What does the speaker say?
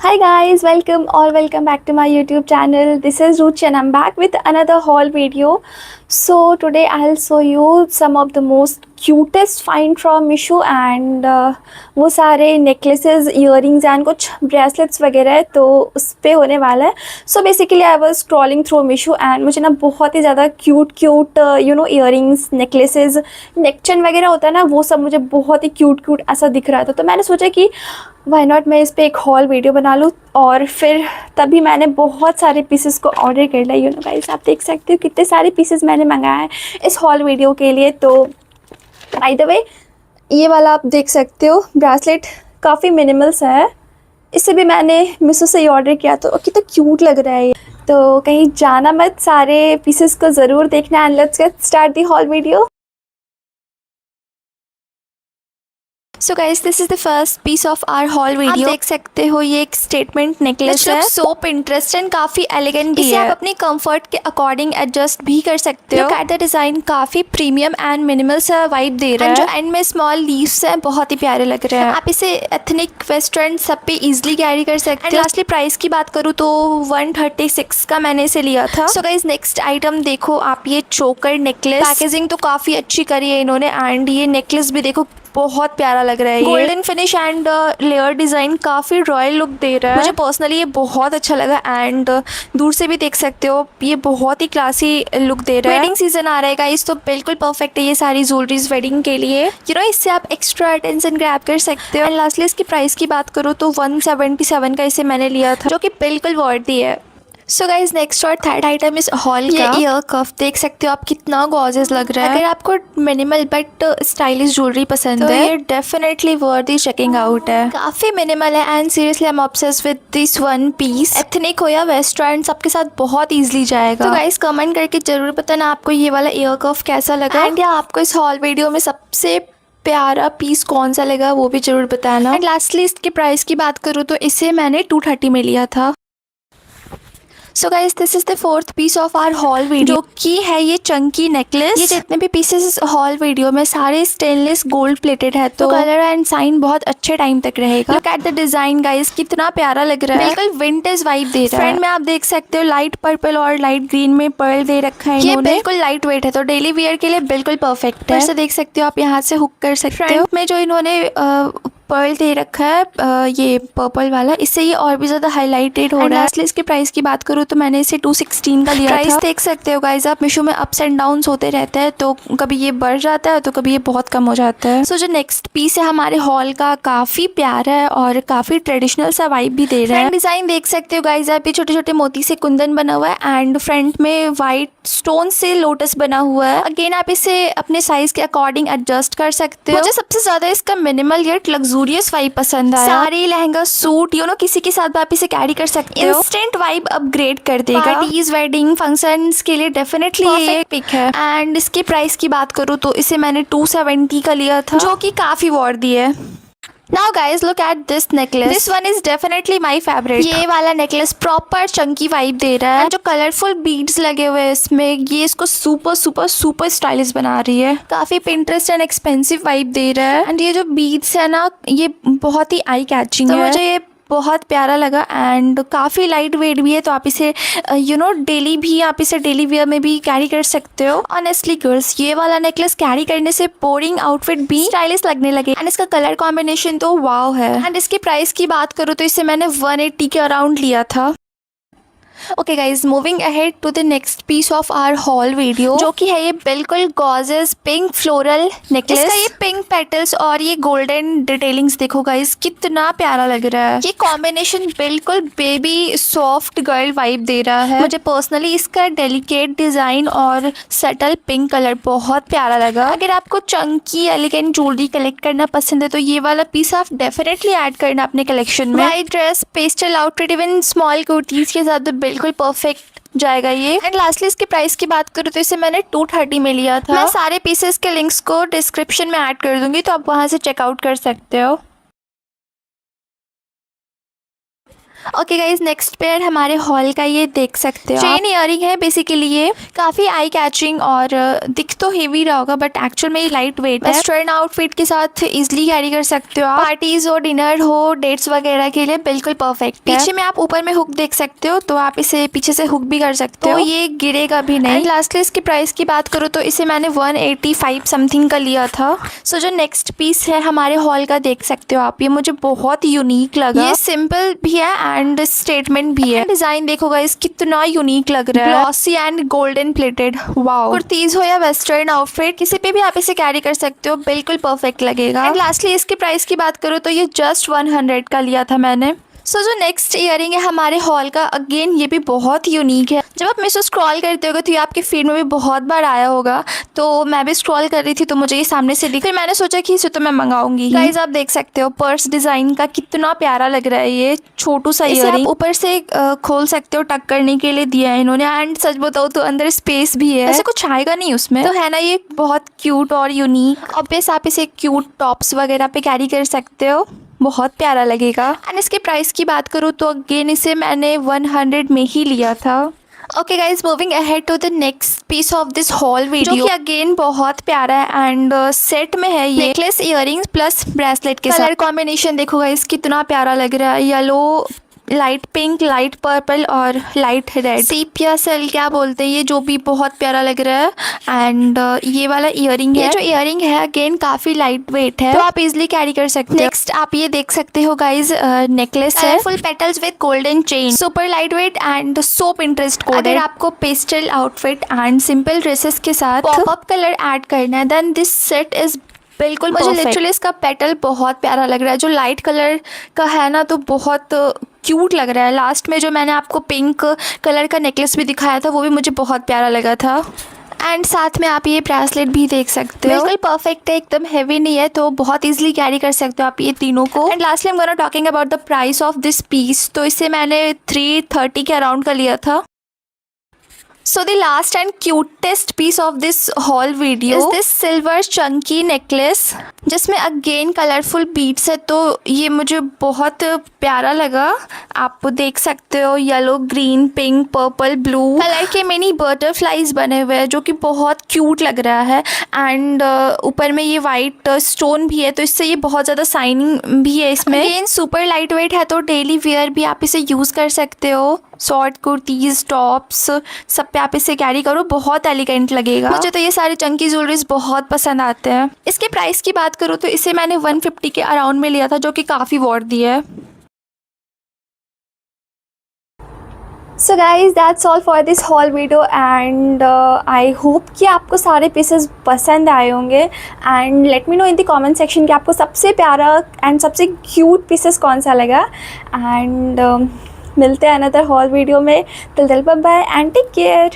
Hi guys, welcome back to my YouTube channel. This is Ruchi and I'm back with another haul video. So today I'll show you some of the most cutest find from Misho and वो सारे necklaces, earrings and कुछ bracelets वगैरह है तो उस पे होने वाला है. So basically I was scrolling through Misho and मुझे ना बहुत ही ज़्यादा cute earrings, necklaces, neck chain वगैरह होता है ना, वो सब मुझे बहुत ही cute ऐसा दिख रहा था. तो मैंने सोचा कि वाई नॉट मैं इस पर एक हॉल वीडियो बना लूँ. और फिर तभी मैंने बहुत सारे पीसेस को ऑर्डर कर लिया. गाइस आप देख सकते हो कितने सारे पीसेस मैंने मंगाए हैं इस हॉल वीडियो के लिए. तो बाय द वे ये वाला आप देख सकते हो ब्रेसलेट काफ़ी मिनिमल्स है. इसे भी मैंने मिशो से ही ऑर्डर किया तो कितना क्यूट लग रहा है ये. तो कहीं जाना मत, सारे पीसेस को ज़रूर देखना. And let's get start the haul video. So guys this is the first piece of our haul video. आप देख सकते हो ये एक स्टेटमेंट नेकलेस है. सो इंटरेस्टिंग, काफी एलिगेंट भी है. आप अपनी कंफर्ट के अकॉर्डिंग एडजस्ट भी कर सकते हो. लुक एट द डिजाइन, काफी प्रीमियम एंड मिनिमल सा वाइब दे रहा है. जो एंड में स्मॉल लीव्स हैं बहुत ही प्यारे लग रहे हैं. आप इसे एथनिक वेस्टर्न सब पे इजिली कैरी कर सकते हो. लास्टली प्राइस की बात करूँ तो 136 का मैंने इसे लिया था. सो गाइस नेक्स्ट आइटम देखो आप, ये चोकर नेकलेस. पैकेजिंग तो काफी अच्छी करी है इन्होंने एंड ये नेकलेस भी देखो बहुत प्यारा लग रहा है. Golden finish and layer design काफ़ी रॉयल लुक दे रहा है. मुझे पर्सनली ये बहुत अच्छा लगा एंड दूर से भी देख सकते हो ये बहुत ही क्लासी लुक दे रहा है. वेडिंग सीजन आ रहा है गाइस तो बिल्कुल परफेक्ट है ये सारी ज्वेलरीज वेडिंग के लिए. इससे आप एक्स्ट्रा अटेंशन ग्रैब कर सकते हो. एंड लास्टली इसकी प्राइस की बात करूँ तो 177 का इसे मैंने लिया था, जो कि बिल्कुल वर्दी है. सो गाइज नेक्स्ट और थर्ड आइटम इस हॉल का ईयर कफ. देख सकते हो आप कितना गॉर्जियस लग रहा है. अगर आपको मिनिमल बट स्टाइलिश ज्वेलरी पसंद है ये डेफिनेटली वर्दी चेकिंग आउट है. काफी मिनिमल है and seriously I am obsessed with this one piece. Ethnic हो या वेस्टर्न सबके साथ बहुत इजीली जाएगा. तो गाइज कमेंट करके जरूर बताना आपको ये वाला ईयर कफ कैसा लगा एंड या आपको इस हॉल वीडियो में सबसे प्यारा पीस कौन सा लगा वो भी जरूर बताना. एंड लास्टली इसकी प्राइस की बात करूँ तो इसे मैंने 230 में लिया था. So guys this is the fourth piece of our haul video, जो कि है ये चंकी नेकलेस. ये जितने भी पीसेस इस हॉल वीडियो में सारे स्टेनलेस गोल्ड प्लेटेड है तो कलर एंड साइन बहुत अच्छे टाइम तक रहेगा. Look at the design guys, कितना प्यारा लग रहा है. बिल्कुल विंटेज वाइब दे रहा है. फ्रंट में आप देख सकते हो लाइट पर्पल और लाइट ग्रीन में पर्ल दे रखा है. ये बिल्कुल लाइट वेट है तो डेली वियर के लिए बिल्कुल परफेक्ट है. देख सकते हो आप यहाँ से हुक कर सकते हो. में जो इन्होंने पर्ल दे रखा है ये पर्पल वाला, इससे ये और भी ज्यादा हाईलाइटेड हो रहा है. इसलिए इसके प्राइस की बात करूँ तो मैंने इसे 216 का लिया था. देख सकते हो गाइज आप मिशो में अप्स एंड डाउन्स होते रहते हैं तो कभी ये बढ़ जाता है तो कभी ये बहुत कम हो जाता है. सो जो नेक्स्ट पीस है हमारे हॉल का काफी प्यारा है और काफी ट्रेडिशनल सा वाइब भी दे रहा है. डिजाइन देख सकते हो गाइज आप, ये छोटे छोटे मोती से कुंदन बना हुआ है एंड फ्रंट में व्हाइट स्टोन से लोटस बना हुआ है. अगेन आप इसे अपने साइज के अकॉर्डिंग एडजस्ट कर सकते हो. मुझे सबसे ज्यादा इसका मिनिमल येट लग्जूरियस वाइब पसंद आया. साड़ी लहंगा सूट किसी के साथ आप इसे कैरी कर सकते हो. इंस्टेंट वाइब अपग्रेड कर देगा. पार्टीज वेडिंग फंक्शंस के लिए डेफिनेटली ये पिक है. एंड इसकी प्राइस की बात करूँ तो इसे मैंने 270 का लिया था, जो कि काफी वर्दी है. Now guys look at this necklace. This one is definitely my favorite. ये वाला नेकलेस प्रॉपर चंकी वाइब दे रहा है. जो कलरफुल बीड्स लगे हुए हैं इसमें ये इसको सुपर स्टाइलिश बना रही है. काफी पिंटरेस्ट एंड एक्सपेंसिव वाइब दे रहा है. एंड ये जो बीड्स है ना ये बहुत ही आई कैचिंग है. मुझे ये बहुत प्यारा लगा एंड काफ़ी लाइट वेट भी है तो आप इसे डेली वियर में भी कैरी कर सकते हो. ऑनेस्टली गर्ल्स ये वाला नेकलेस कैरी करने से बोरिंग आउटफिट भी स्टाइलिश लगने लगे. एंड इसका कलर कॉम्बिनेशन तो वाव है. एंड इसकी प्राइस की बात करूँ तो इसे मैंने 180 के अराउंड लिया था. Okay guys moving ahead to the next piece of our haul video, जो कि है ये बिल्कुल गॉर्जियस पिंक फ्लोरल नेकलेस. इसका ये पिंक पेटल्स और ये गोल्डन डिटेलिंग्स देखो गाइज कितना प्यारा लग रहा है. ये कॉम्बिनेशन बिल्कुल बेबी सॉफ्ट गर्ल वाइब दे रहा है. मुझे पर्सनली इसका डेलिकेट डिजाइन और सटल पिंक कलर बहुत प्यारा लगा. अगर आपको चंकी एलिगेंट ज्वेलरी कलेक्ट करना पसंद है तो ये वाला पीस आप डेफिनेटली ऐड करना अपने कलेक्शन में. White dress, pastel outfit, even small kurtis के साथ बिल्कुल परफेक्ट जाएगा ये. एंड लास्टली इसकी प्राइस की बात करूँ तो इसे मैंने 230 में लिया था. मैं सारे पीसेस के लिंक्स को डिस्क्रिप्शन में ऐड कर दूंगी तो आप वहां से चेकआउट कर सकते हो. ओके गाइज, नेक्स्ट पेयर हमारे हॉल का ये देख सकते हो चेन इयरिंग है। बेसिकली ये काफ़ी आई कैचिंग और दिख तो हेवी रहा होगा बट एक्चुअल में ये लाइट वेट है। वेस्टर्न आउटफिट के साथ इजिली कैरी कर सकते हो आप। पार्टीज हो, डिनर हो, डेट्स वगैरह के लिए बिल्कुल परफेक्ट है। पीछे में आप ऊपर में हुक देख सकते हो, तो आप इसे पीछे से हुक भी कर सकते हो, ये गिरेगा भी नहीं। लास्टली इसकी प्राइस की बात करूँ तो इसे मैंने 185 समथिंग का लिया था। सो जो नेक्स्ट पीस है हमारे हॉल का देख सकते हो आप, ये मुझे बहुत यूनिक लगा। ये सिंपल भी है एंड स्टेटमेंट भी है। डिजाइन देखो गाइस कितना यूनिक लग रहा है, glossy and golden plated. Wow, kurtis हो या वेस्टर्न आउटफिट किसी पे भी आप इसे कैरी कर सकते हो, बिल्कुल परफेक्ट लगेगा। एंड लास्टली इसकी प्राइस की बात करूँ तो ये जस्ट 100 का लिया था मैंने। सो जो नेक्स्ट इयरिंग है हमारे हॉल का, अगेन ये भी बहुत यूनिक है। जब आप मीशो स्क्रॉल करते होगे तो ये आपके फीड में भी बहुत बार आया होगा, तो मैं भी स्क्रॉल कर रही थी तो मुझे ये सामने से दिखा, फिर मैंने सोचा कि इसे तो मैं मंगाऊंगी। गाइस आप देख सकते हो पर्स डिजाइन का कितना प्यारा लग रहा है। ये छोटू सा इयरिंग ऊपर से खोल सकते हो, टक करने के लिए दिया है इन्होंने। एंड सच बताओ तो अंदर स्पेस भी है, ऐसे कुछ आएगा नहीं उसमें, तो है ना ये बहुत क्यूट और यूनिक। ऑब्वियस आप इसे क्यूट टॉप्स वगैरह पे कैरी कर सकते हो, बहुत प्यारा लगेगा। एंड इसके प्राइस की बात करूँ तो अगेन इसे मैंने 100 में ही लिया था। Okay guys, moving ahead to the next piece of this haul video, जो कि अगेन बहुत प्यारा है एंड सेट में है ये नेकलेस, इयरिंग्स प्लस ब्रेसलेट के साथ। कलर कॉम्बिनेशन देखो गाइज कितना प्यारा लग रहा है, yellow, light pink, light purple और लाइट रेड, सीपिया सेल क्या बोलते हैं ये, जो भी बहुत प्यारा लग रहा है। एंड ये वाला इयरिंग है, जो इयरिंग है अगेन काफ़ी लाइट वेट है, तो आप इजिली कैरी कर सकते हो। नेक्स्ट आप ये देख सकते हो गाइज, नेकलेस है, full petals with golden chain, super light weight and so Pinterest coded. अगर आपको pastel outfit and simple dresses के साथ पॉप-अप कलर ऐड करना है देन दिस सेट इज बिल्कुल। मुझे लिटरली इसका पेटल बहुत प्यारा लग रहा है, जो लाइट कलर का है ना तो बहुत क्यूट लग रहा है। लास्ट में जो मैंने आपको पिंक कलर का नेकलेस भी दिखाया था वो भी मुझे बहुत प्यारा लगा था। एंड साथ में आप ये ब्रेसलेट भी देख सकते हो, बिल्कुल परफेक्ट है, एकदम हैवी नहीं है, तो बहुत इजीली कैरी कर सकते हो आप ये तीनों को। And lastly I am gonna talking about the price of this piece, तो इसे मैंने 330 के अराउंड का लिया था। So the last and cutest piece of this haul video is this silver chunky necklace, जिसमें अगेन कलरफुल बीड्स है, तो ये मुझे बहुत प्यारा लगा। आप देख सकते हो yellow, green, pink, purple, blue colour के मिनी बटरफ्लाईज बने हुए हैं, जो कि बहुत क्यूट लग रहा है। एंड ऊपर में ये वाइट स्टोन भी है, तो इससे ये बहुत ज़्यादा शाइनिंग भी है इसमें। अगेन सुपर लाइट वेट है, तो डेली वेयर भी आप इसे यूज़ कर सकते हो। शॉर्ट कुर्तीज़, टॉप्स, सब पे आप इसे कैरी करो, बहुत एलिगेंट लगेगा। मुझे तो ये सारे चंकी ज्वेलरीज बहुत पसंद आते हैं। इसके प्राइस की बात करूँ तो इसे मैंने 150 के अराउंड में लिया था, जो कि काफ़ी वर्दी है। So guys that's all for this haul video and I hope कि आपको सारे पीसेस पसंद आए होंगे। And let me know in the comment section कि आपको सबसे प्यारा एंड सबसे क्यूट पीसेस कौन सा लगा। एंड मिलते हैं अनदर हॉल वीडियो में। Till then bye bye and take care.